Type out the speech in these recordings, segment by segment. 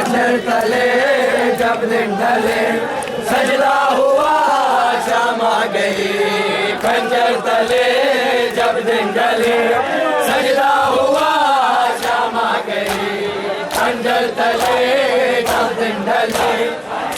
खंजर तले जब दिन ढले सजदा हुआ शाम आ गई। खंजर तले जब दिन ढले सजदा हुआ शाम आ गई। खंजर तले जब दिन ढले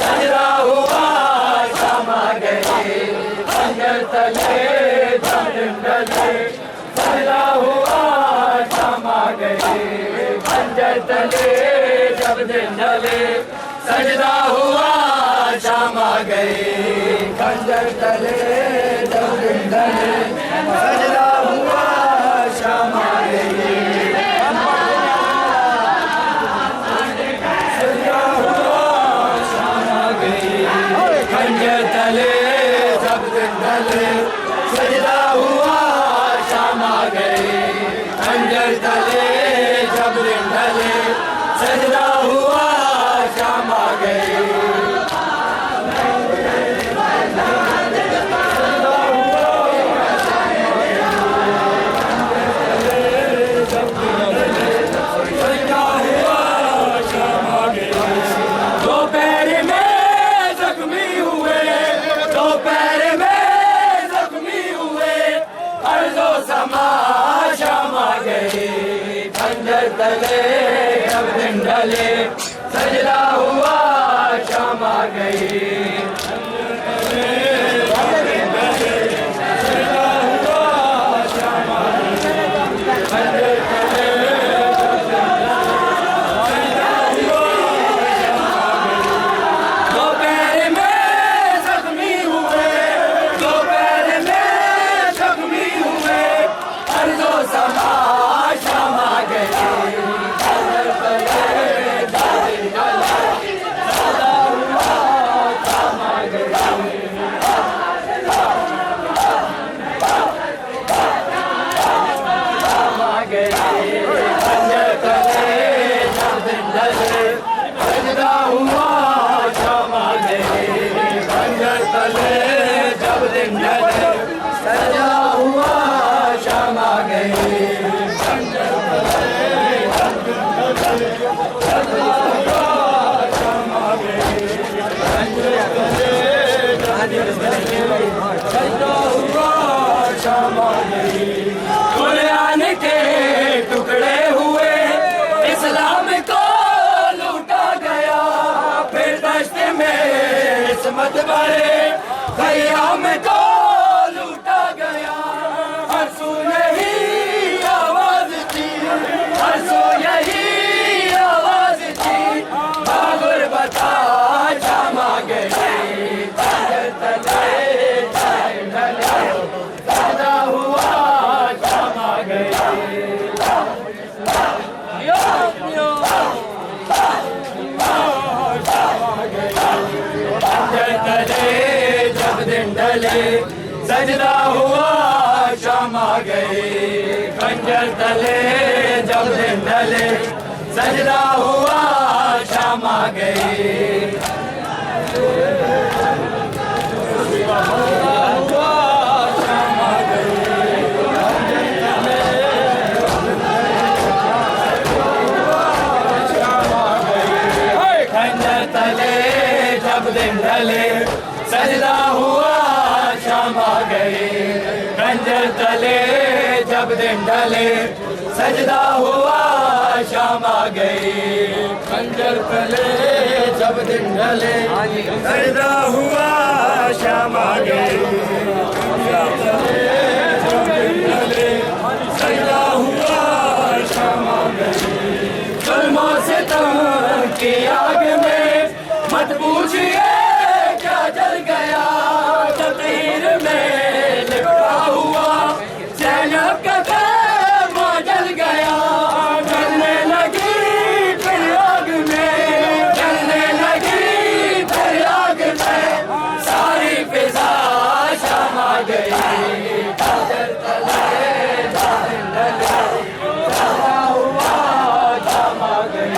सजदा हुआ शाम आ गई। खंजर तले जब दिन ढले सजदा हुआ शाम आ गई। खंजर तले जब दिन ढले सजदा हुआ शाम आ गई। खंजर तले जब दिन ढले सजदा हुआ शाम आ गई। सजदा हुआ शाम आ गई। खंजर तले जब दिन ढले सजदा हुआ शाम आ गई। खंजर तले जब दिन ढले सजदा हुआ शाम आ गई। दोपहर में जख्मी हुए, दोपहर में जख्मी हुए, अर्ज़ो समा शाम आ गई। खंजर तले जब दिन ढले सजदा हुआ शाम आ गई। सजदा हुआ शाम आ गई। खंजर तले जब दिन ढले सजदा हुआ शाम आ गई। खंजर तले जब दिन ढले सजदा हुआ शाम आ गई। खंजर तले जब दिन ढले सजदा हुआ शाम आ गई। कुरान के टुकड़े हुए इस्लाम को किस्मत भरे ख़याम को लूटा गया। हर सू यही आवाज थी, हर सू यही आवाज थी, गुरबता शाम आ गई। खंजर तले सजदा हुआ शाम आ गई। जब दिन ढले सजदा हुआ शाम आ गई। खंजर तले जब दिन ढले सजदा हुआ शाम आ गई। खंजर तले जब दिन ढले सजदा हुआ शाम आ गई। खंजर तले जब दिन ढले सजदा हुआ शाम आ गई। खंजर तले जब दिन ढले सजदा हुआ शाम आ गई। खंजर तले जब दिन ढले सजदा हुआ शाम आ गई। जुल्मों से तंग की आग में मत पूछिए क्या जल गया। तकदीर में लिखा हुआ ज़ैनब का ख़ैमा जल गया। जलने लगी फिर आग में, जलने लगी फिर आग में, सारी फिज़ा शाम आ गई। खंजर तले जब दिन ढले सजदा हुआ शाम आ गई।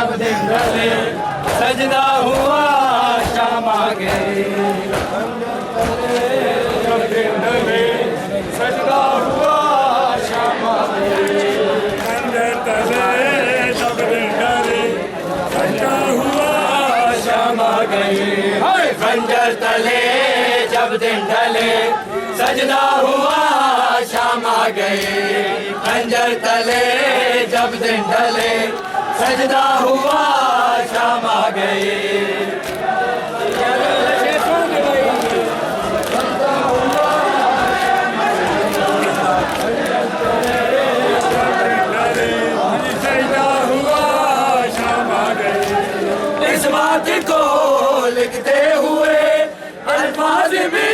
जब दिन ढले सजदा हुआ शाम आ गई जब दिन ढले सजदा हुआ शाम आ गई खंजर तले जब दिन ढले सजदा हुआ शाम आ गई खंजर तले जब दिन ढले सजदा हुआ शाम आ गई खंजर तले जब दिन ढले सजदा हुआ शाम आ गई इस बात को लिखते हुए अल्फाज भी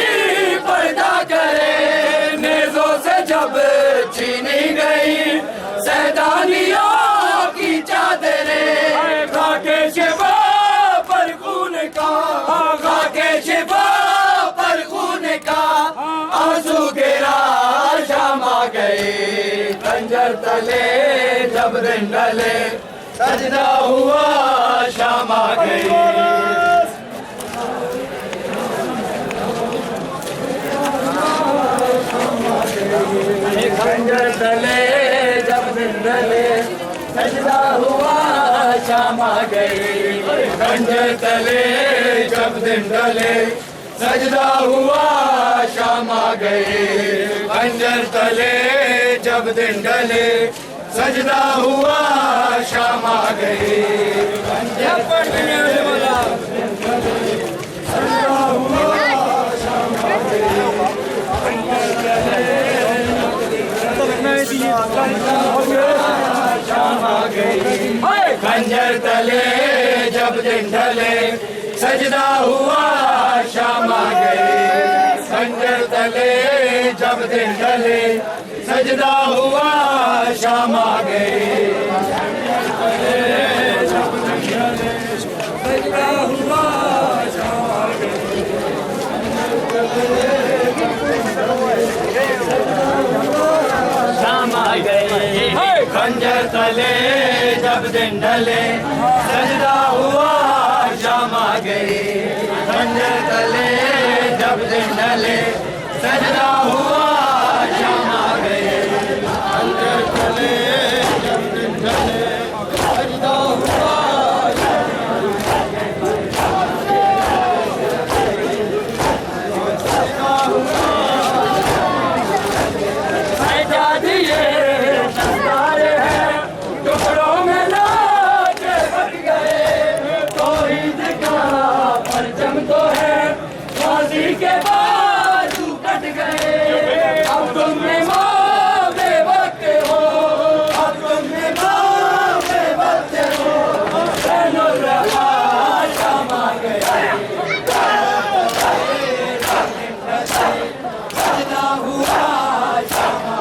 पैदा करे नेज़ों से जब छीनी गई सैदानियों की चादरें खाके शिफा पर खून का खाके शिफा पर खून का आंसू गिरा शाम आ गई खंजर तले जब दिन ढले सजदा हुआ शाम आ गई खंजर तले जब दिन ढले सजदा हुआ शाम आ गई खंजर तले जब दिन ढले सजदा हुआ शाम आ गई खंजर तले जब दिन ढले सजदा हुआ शाम आ गई खंजर तले सजदा हुआ शाम आ गई खंजर तले जब दिन ढले सजदा हुआ शाम आ गई खंजर तले जब दिन ढले सजदा हुआ शाम आ गई सजदा हुआ शाम आ गई शाम आ गई खंजर तले जब दिन ढले सजदा हुआ शाम आ गई खंजर तले जब दिन ढले सजदा हुआ शाम आ गई खंजर तले जब दिन ढले सजदा हुआ के बाजू कट गए अब तुम मावे वक्त हो अब तुम मावे वक्त हो शाम आ गया सजदा हुआ शाम आ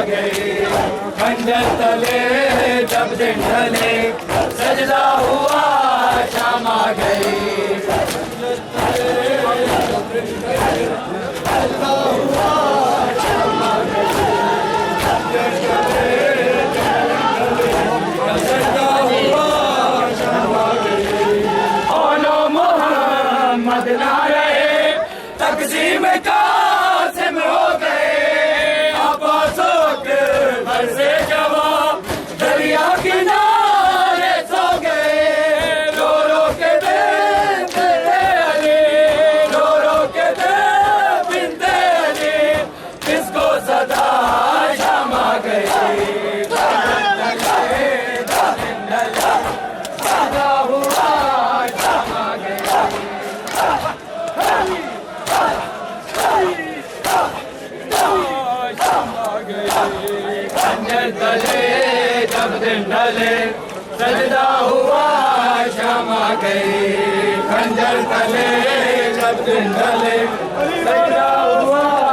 गया खंजर तले जब दिन ढले सजदा हुआ शाम आ गई सजदा हुआ शाम आ गई ओलो मोहम्मद ना रहे तकसीम कासिम हो गए से जवाब दरिया किनारे सो गए रो रो के दे बिनते अली रो रो के दे बिनते अली किसको सदा शाम आ गई सदा हुआ शाम आ गई गए। खंजर तले जब दिन ढले सजदा हुआ शाम आ गई। खंजर तले जब दिन ढले सजदा हुआ